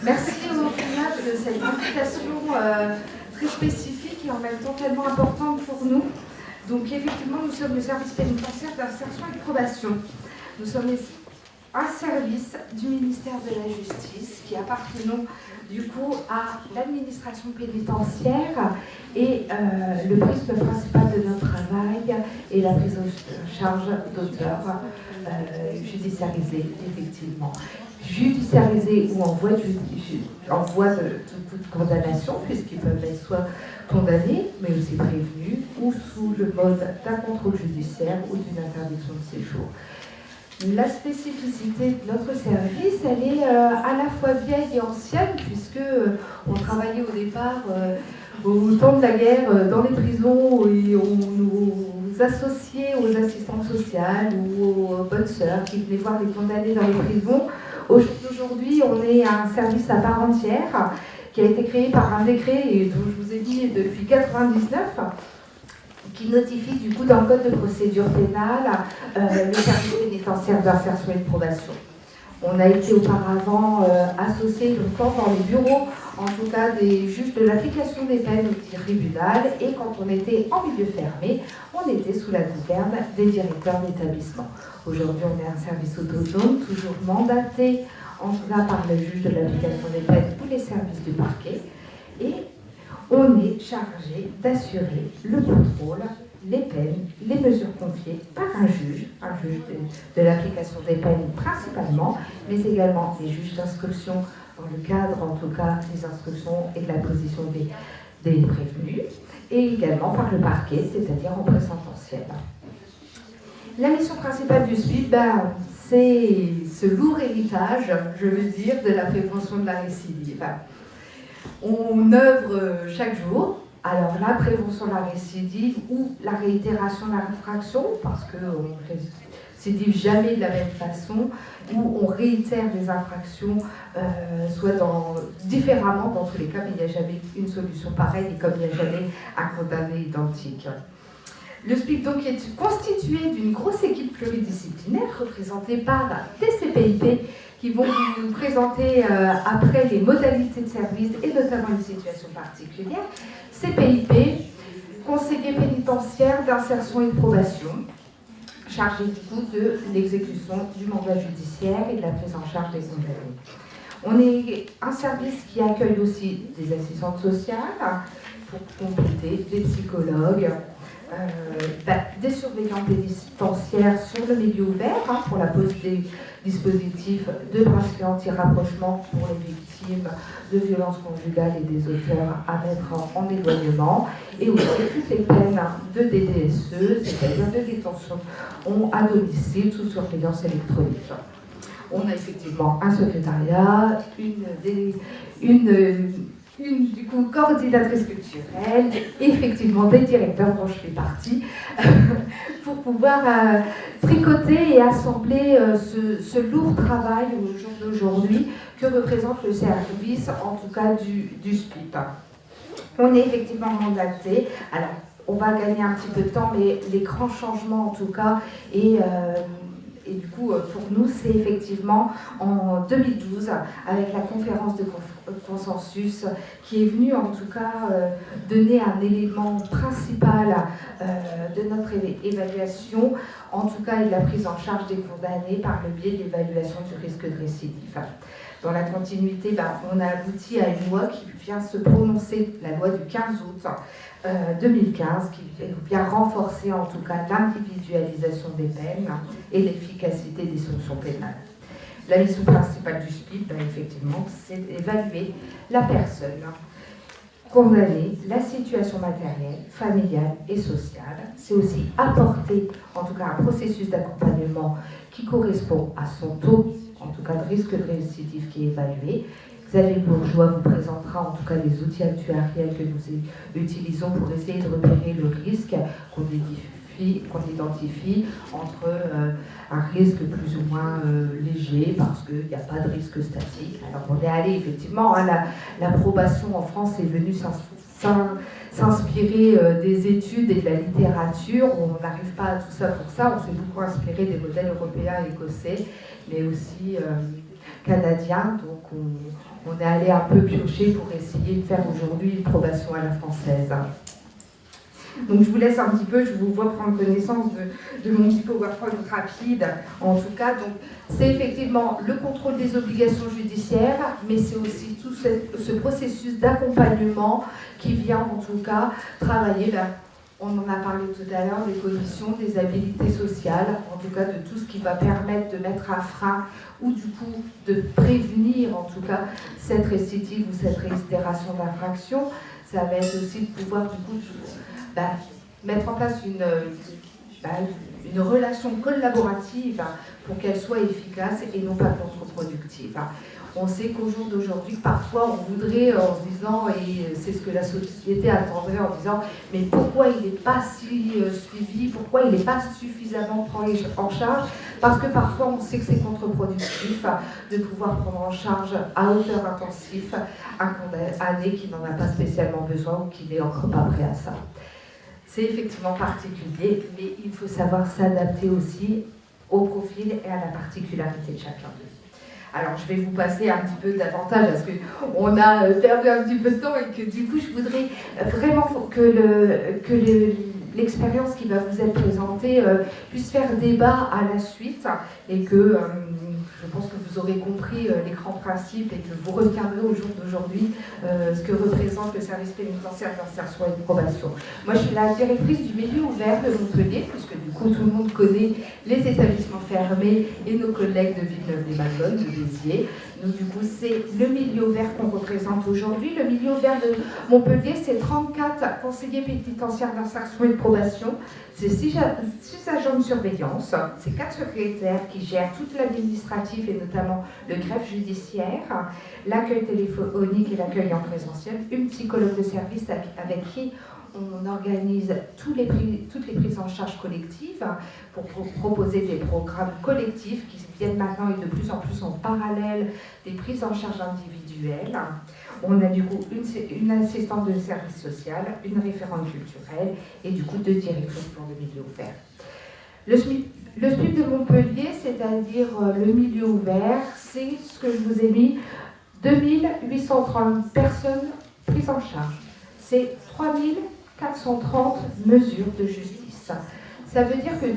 Merci au CNAF de cette invitation très spécifique et en même temps tellement importante pour nous. Donc effectivement, nous sommes le service pénitentiaire d'insertion et de probation. Nous sommes un service du ministère de la Justice qui appartenons du coup à l'administration pénitentiaire et le prisme principal de notre travail est la prise en charge d'auteurs judiciarisés, effectivement. Judiciarisés ou en voie de condamnation, puisqu'ils peuvent être soit condamnés, mais aussi prévenus, ou sous le mode d'un contrôle judiciaire ou d'une interdiction de séjour. La spécificité de notre service, elle est à la fois vieille et ancienne, puisque on travaillait au départ au temps de la guerre dans les prisons et on nous associait aux assistantes sociales ou aux bonnes sœurs qui venaient voir les condamnés dans les prisons. Aujourd'hui, on est un service à part entière qui a été créé par un décret et dont je vous ai dit depuis 1999, qui notifie du coup dans le code de procédure pénale le service pénitentiaire d'insertion et de probation. On a été auparavant associé longtemps dans les bureaux, en tout cas des juges de l'application des peines au tribunal, et quand on était en milieu fermé, on était sous la gouverne des directeurs d'établissement. Aujourd'hui, on est un service autonome, toujours mandaté, en tout cas par le juge de l'application des peines ou les services du parquet, et on est chargé d'assurer le contrôle, les peines, les mesures confiées par un juge de l'application des peines principalement, mais également des juges d'instruction dans le cadre en tout cas des instructions et de la position des prévenus, et également par le parquet, c'est-à-dire en présententiel. La mission principale du SPIP, c'est ce lourd héritage, je veux dire, de la prévention de la récidive. On œuvre chaque jour, alors la prévention de la récidive ou la réitération de l'infraction, parce qu'on ne récidive jamais de la même façon, ou on réitère des infractions, soit différemment dans tous les cas, mais il n'y a jamais une solution pareille, et comme il n'y a jamais un condamné identique. Le SPIP donc est constitué d'une grosse équipe pluridisciplinaire représentée par des CPIP qui vont vous présenter après les modalités de service et notamment une situation particulière. CPIP, conseiller pénitentiaire d'insertion et de probation, chargé du coup de l'exécution du mandat judiciaire et de la prise en charge des condamnés. On est un service qui accueille aussi des assistantes sociales pour compléter, des psychologues, des surveillants pénitentiaires sur le milieu ouvert pour la pose des dispositifs de bracelet anti-rapprochement pour les victimes de violences conjugales et des auteurs à mettre en éloignement, et aussi toutes les peines de DDSE, c'est-à-dire de détention à domicile sous surveillance électronique. On a effectivement un secrétariat, une du coup coordinatrice culturelle, effectivement des directeurs dont je fais partie, pour pouvoir tricoter et assembler ce lourd travail au jour d'aujourd'hui que représente le service, en tout cas du SPIP. On est effectivement mandaté. Alors, on va gagner un petit peu de temps, mais les grands changements en tout cas, et du coup, pour nous, c'est effectivement en 2012, avec la conférence de consensus, qui est venue en tout cas donner un élément principal de notre évaluation, en tout cas, et de la prise en charge des condamnés par le biais de l'évaluation du risque de récidive. Dans la continuité, on a abouti à une loi qui vient se prononcer, la loi du 15 août 2015, qui vient renforcer en tout cas l'individualisation des peines et l'efficacité des sanctions pénales. La mission principale du SPIP, effectivement, c'est d'évaluer la personne condamnée, la situation matérielle, familiale et sociale. C'est aussi apporter en tout cas un processus d'accompagnement qui correspond à son taux, en tout cas de risque de récidive qui est évalué. Xavier Bourgeois vous présentera en tout cas les outils actuariels que nous utilisons pour essayer de repérer le risque qu'on identifie entre un risque plus ou moins léger, parce qu'il n'y a pas de risque statique. Alors on est allé effectivement, l'approbation en France est venue s'inspirer des études et de la littérature. On n'arrive pas à tout ça pour ça, on s'est beaucoup inspiré des modèles européens et écossais, mais aussi canadien, donc on est allé un peu piocher pour essayer de faire aujourd'hui une probation à la française. Donc je vous laisse un petit peu, je vous vois prendre connaissance de mon petit PowerPoint rapide. En tout cas, donc c'est effectivement le contrôle des obligations judiciaires, mais c'est aussi tout ce processus d'accompagnement qui vient en tout cas travailler, on en a parlé tout à l'heure, des conditions, des habilités sociales, en tout cas de tout ce qui va permettre de mettre un frein ou du coup de prévenir en tout cas cette récidive ou cette réitération d'infraction. Ça va être aussi de pouvoir du coup mettre en place une relation collaborative pour qu'elle soit efficace et non pas contre-productive. On sait qu'au jour d'aujourd'hui, parfois on voudrait, en se disant, et c'est ce que la société attendrait en disant, mais pourquoi il n'est pas si suivi, pourquoi il n'est pas suffisamment pris en charge? Parce que parfois on sait que c'est contre-productif de pouvoir prendre en charge à hauteur intensive un condamné qui n'en a pas spécialement besoin ou qui n'est encore pas prêt à ça. C'est effectivement particulier, mais il faut savoir s'adapter aussi au profil et à la particularité de chacun d'eux. Alors, je vais vous passer un petit peu davantage parce qu'on a perdu un petit peu de temps et que du coup, je voudrais vraiment que l'expérience qui va vous être présentée puisse faire débat à la suite et que je pense que vous aurez compris les grands principes et que vous retiendrez au jour d'aujourd'hui ce que représente le service pénitentiaire d'insertion et de probation. Moi, je suis la directrice du milieu ouvert de Montpellier, puisque du coup, tout le monde connaît les établissements fermés et nos collègues de Villeneuve-les-Maguettes, de Béziers. Nous, du coup, c'est le milieu ouvert qu'on représente aujourd'hui. Le milieu ouvert de Montpellier, c'est 34 conseillers pénitentiaires d'insertion et de probation. C'est 6 agents de surveillance, c'est 4 secrétaires qui gèrent toute l'administratif et notamment le greffe judiciaire, l'accueil téléphonique et l'accueil en présentiel, une psychologue de service avec qui on organise toutes les prises en charge collectives pour proposer des programmes collectifs qui viennent maintenant et de plus en plus en parallèle des prises en charge individuelles. On a du coup une assistante de service social, une référente culturelle et du coup 2 directrices pour le milieu ouvert. Le SPIP de Montpellier, c'est-à-dire le milieu ouvert, c'est ce que je vous ai mis, 2830 personnes prises en charge. C'est 3430 mesures de justice. Ça veut dire que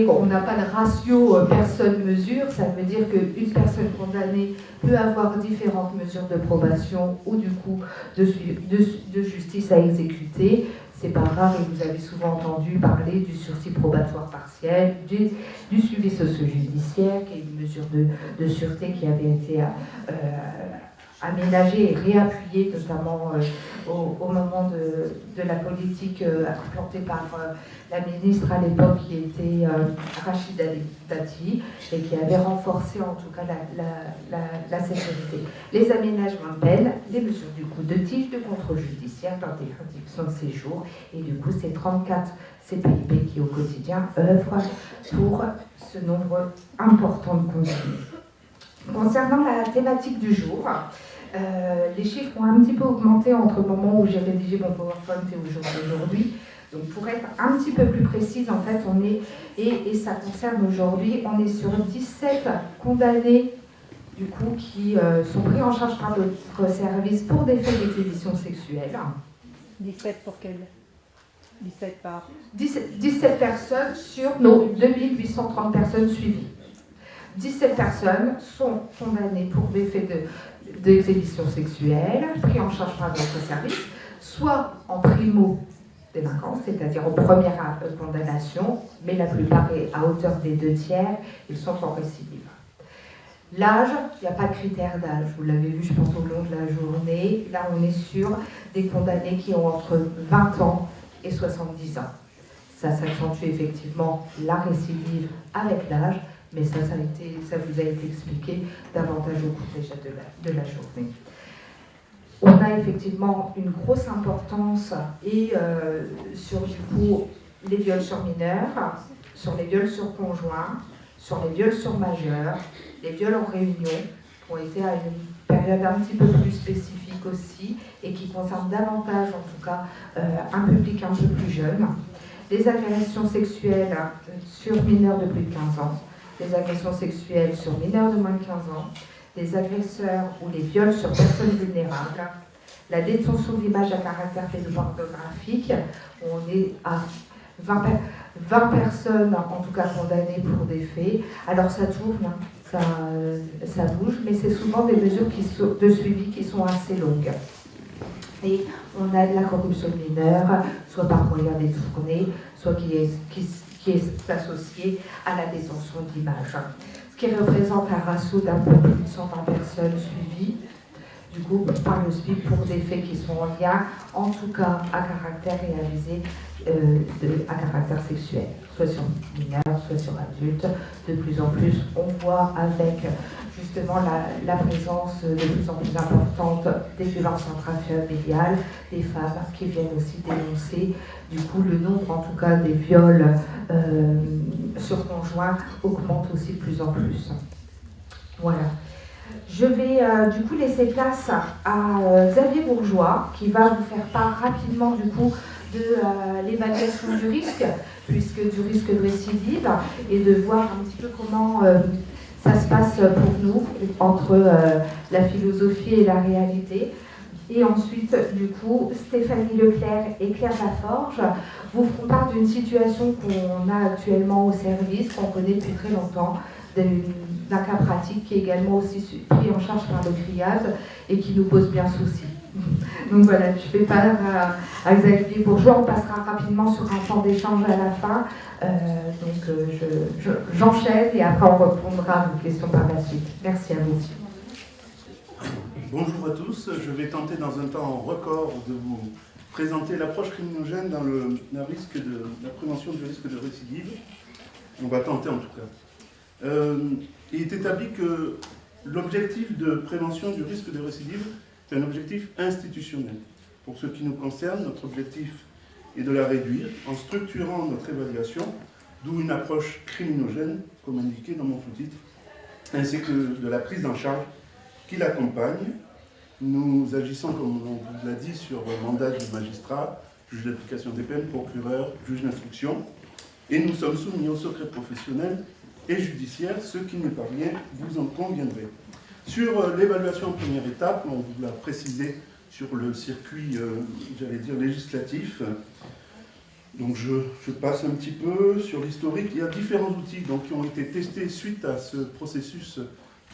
on n'a pas de ratio personne-mesure, ça veut dire qu'une personne condamnée peut avoir différentes mesures de probation ou du coup de justice à exécuter. C'est pas rare et vous avez souvent entendu parler du sursis probatoire partiel, du suivi socio-judiciaire, qui est une mesure de sûreté qui avait été aménagée et réappuyée, notamment au moment de la politique implantée par la ministre à l'époque, qui était Rachida Dati, et qui avait renforcé en tout cas la sécurité. Les aménagements de peine, les mesures du coup de tige, de contrôle judiciaire, d'interdiction de séjour, et du coup c'est 34 CPIP qui au quotidien œuvrent pour ce nombre important de contenus. Concernant la thématique du jour, les chiffres ont un petit peu augmenté entre le moment où j'ai rédigé mon PowerPoint et aujourd'hui. Donc pour être un petit peu plus précise, en fait, on est, et ça concerne aujourd'hui, on est sur 17 condamnés du coup qui sont pris en charge par notre service pour des faits d'exhibition sexuelle. 17 pour quel 17 par 17 personnes sur nos 2830 personnes suivies. 17 personnes sont condamnées pour des faits d'exhibition sexuelle, pris en charge par notre service, soit en primo-délinquance, c'est-à-dire en première condamnation, mais la plupart est à hauteur des 2/3, ils sont en récidive. L'âge, il n'y a pas de critère d'âge, vous l'avez vu je pense au long de la journée, là on est sur des condamnés qui ont entre 20 ans et 70 ans. Ça s'accentue effectivement la récidive avec l'âge, mais ça vous a été expliqué davantage au cours déjà de la journée. On a effectivement une grosse importance et sur du coup les viols sur mineurs, sur les viols sur conjoints, sur les viols sur majeurs, les viols en réunion qui ont été à une période un petit peu plus spécifique aussi et qui concernent davantage en tout cas un public un peu plus jeune. Les agressions sexuelles sur mineurs de plus de 15 ans, les agressions sexuelles sur mineurs de moins de 15 ans, les agresseurs ou les viols sur personnes vulnérables, la détention d'images à caractère pédopornographique, où on est à 20 personnes, en tout cas condamnées pour des faits. Alors ça tourne, ça bouge, mais c'est souvent des mesures de suivi qui sont assez longues. Et on a de la corruption de mineurs, soit par moyen détourné, soit qui est associée à la détention d'images. Ce qui représente un ratio d'un peu plus de 120 personnes suivies, du coup, par le SPIC pour des faits qui sont en lien, en tout cas à caractère réalisé, à caractère sexuel, soit sur mineurs, soit sur adultes. De plus en plus, on voit avec justement la présence de plus en plus importante des violences intrafamiliales, des femmes qui viennent aussi dénoncer. Du coup, le nombre, en tout cas, des viols sur conjoints augmente aussi de plus en plus. Voilà. Je vais du coup laisser place à Xavier Bourgeois qui va vous faire part rapidement du coup de l'évaluation du risque, puisque du risque de récidive, et de voir un petit peu comment ça se passe pour nous entre la philosophie et la réalité. Et ensuite, du coup, Stéphanie Leclerc et Claire Laforge vous feront part d'une situation qu'on a actuellement au service, qu'on connaît depuis très longtemps, d'un cas pratique qui est également aussi pris en charge par le CRIAD et qui nous pose bien souci. Donc voilà, je fais part à Xavier Bourgeois, on passera rapidement sur un temps d'échange à la fin. J'enchaîne et après on répondra à vos questions par la suite. Merci à vous. Bonjour à tous, je vais tenter dans un temps record de vous présenter l'approche criminogène dans la prévention du risque de récidive. On va tenter en tout cas. Il est établi que l'objectif de prévention du risque de récidive est un objectif institutionnel. Pour ce qui nous concerne, notre objectif est de la réduire en structurant notre évaluation, d'où une approche criminogène, comme indiqué dans mon sous-titre, ainsi que de la prise en charge qui l'accompagne. Nous agissons, comme on vous l'a dit, sur mandat du magistrat, juge d'application des peines, procureur, juge d'instruction, et nous sommes soumis au secret professionnel et judiciaire, ce qui n'est pas rien, vous en conviendrez. Sur l'évaluation en première étape, on vous l'a précisé sur le circuit, j'allais dire, législatif. Donc je passe un petit peu sur l'historique. Il y a différents outils donc, qui ont été testés suite à ce processus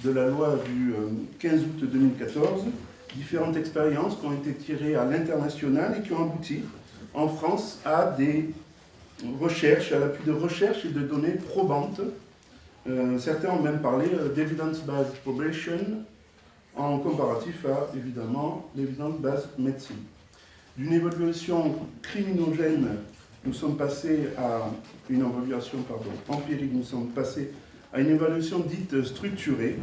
de la loi du 15 août 2014. Différentes expériences qui ont été tirées à l'international et qui ont abouti en France à des recherches, à l'appui de recherches et de données probantes. Certains ont même parlé d'evidence-based probation en comparatif à, évidemment, l'evidence-based medicine. D'une évaluation criminogène, nous sommes passés à une évaluation empirique, nous sommes passés à une évaluation dite structurée.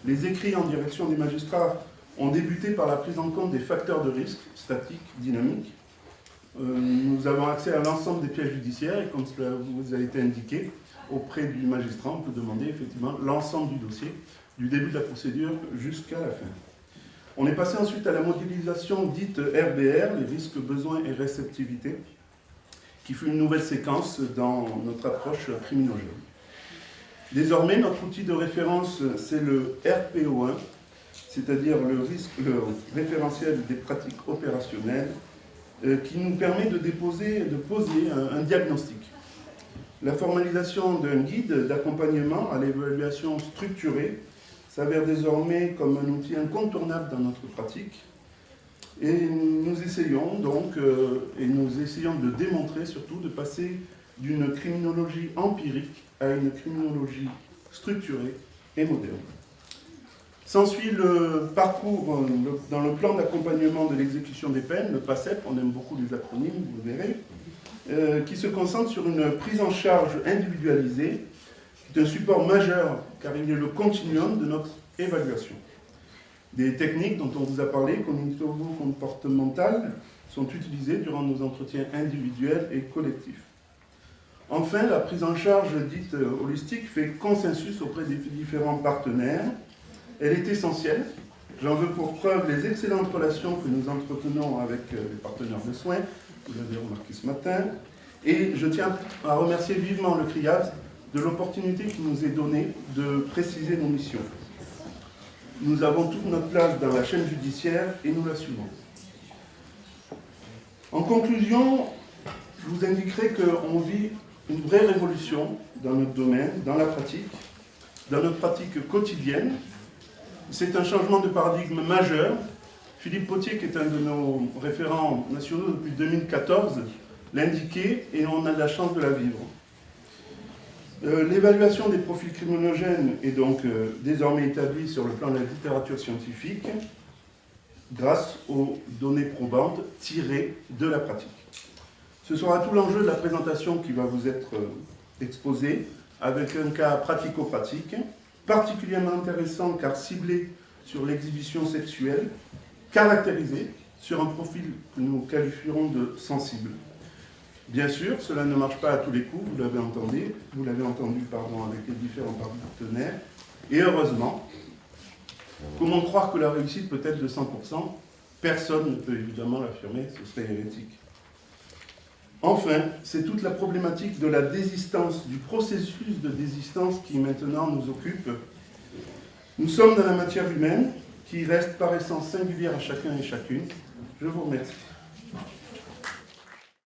Les écrits en direction des magistrats ont débuté par la prise en compte des facteurs de risque, statiques, dynamiques. Nous avons accès à l'ensemble des pièces judiciaires et comme cela vous a été indiqué, auprès du magistrat, on peut demander effectivement l'ensemble du dossier, du début de la procédure jusqu'à la fin. On est passé ensuite à la modélisation dite RBR, les risques, besoins et réceptivité, qui fut une nouvelle séquence dans notre approche criminogène. Désormais, notre outil de référence, c'est le RPO1, c'est-à-dire le référentiel des pratiques opérationnelles, qui nous permet de poser un diagnostic. La formalisation d'un guide d'accompagnement à l'évaluation structurée s'avère désormais comme un outil incontournable dans notre pratique. Et nous essayons donc, de démontrer surtout, de passer d'une criminologie empirique à une criminologie structurée et moderne. S'ensuit le parcours dans le plan d'accompagnement de l'exécution des peines, le PACEP, on aime beaucoup les acronymes, vous le verrez, qui se concentre sur une prise en charge individualisée, qui est un support majeur, car il est le continuum de notre évaluation. Des techniques dont on vous a parlé, cognitivo-comportementales, sont utilisées durant nos entretiens individuels et collectifs. Enfin, la prise en charge dite holistique fait consensus auprès des différents partenaires. Elle est essentielle. J'en veux pour preuve les excellentes relations que nous entretenons avec les partenaires de soins, vous l'avez remarqué ce matin. Et je tiens à remercier vivement le CRIAD de l'opportunité qui nous est donnée de préciser nos missions. Nous avons toute notre place dans la chaîne judiciaire et nous l'assumons. En conclusion, je vous indiquerai qu'on vit une vraie révolution dans notre domaine, dans la pratique, dans notre pratique quotidienne. C'est un changement de paradigme majeur. Philippe Potier, qui est un de nos référents nationaux depuis 2014, l'indiquait et on a de la chance de la vivre. L'évaluation des profils criminogènes est donc désormais établie sur le plan de la littérature scientifique grâce aux données probantes tirées de la pratique. Ce sera tout l'enjeu de la présentation qui va vous être exposé avec un cas pratico-pratique particulièrement intéressant car ciblé sur l'exhibition sexuelle, caractérisé sur un profil que nous qualifierons de sensible. Bien sûr, cela ne marche pas à tous les coups, vous l'avez entendu, avec les différents partenaires. Et heureusement, comment croire que la réussite peut être de 100%? Personne ne peut évidemment l'affirmer, ce serait hérétique. Enfin, c'est toute la problématique de la désistance, du processus de désistance qui maintenant nous occupe. Nous sommes dans la matière humaine, qui reste par essence singulière à chacun et chacune. Je vous remercie.